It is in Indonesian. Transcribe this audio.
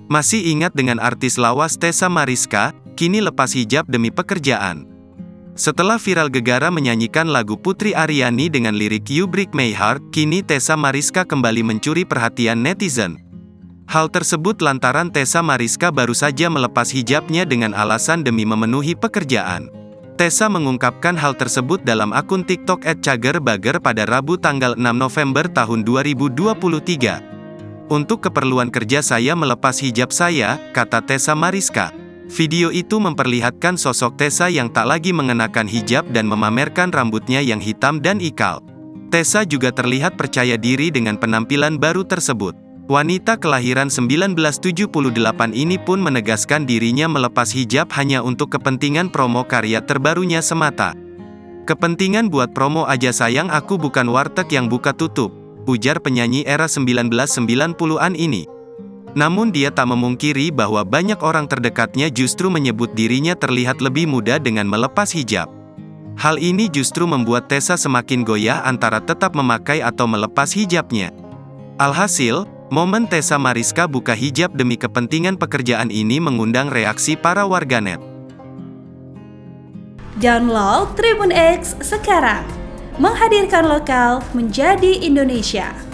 Masih ingat dengan artis lawas Tessa Mariska, kini lepas hijab demi pekerjaan. Setelah viral gegara menyanyikan lagu Putri Aryani dengan lirik You Break My Heart, kini Tessa Mariska kembali mencuri perhatian netizen. Hal tersebut lantaran Tessa Mariska baru saja melepas hijabnya dengan alasan demi memenuhi pekerjaan. Tessa mengungkapkan hal tersebut dalam akun TikTok @cagerbager pada Rabu tanggal 6 November tahun 2023. Untuk keperluan kerja saya melepas hijab saya, kata Tessa Mariska. Video itu memperlihatkan sosok Tessa yang tak lagi mengenakan hijab dan memamerkan rambutnya yang hitam dan ikal. Tessa juga terlihat percaya diri dengan penampilan baru tersebut. Wanita kelahiran 1978 ini pun menegaskan dirinya melepas hijab hanya untuk kepentingan promo karya terbarunya semata. Kepentingan buat promo aja sayang, aku bukan warteg yang buka tutup, ujar penyanyi era 1990-an ini. Namun dia tak memungkiri bahwa banyak orang terdekatnya justru menyebut dirinya terlihat lebih muda dengan melepas hijab. Hal ini justru membuat Tessa semakin goyah antara tetap memakai atau melepas hijabnya. Alhasil, momen Tessa Mariska buka hijab demi kepentingan pekerjaan ini mengundang reaksi para warganet. Download Tribun X sekarang, menghadirkan lokal menjadi Indonesia.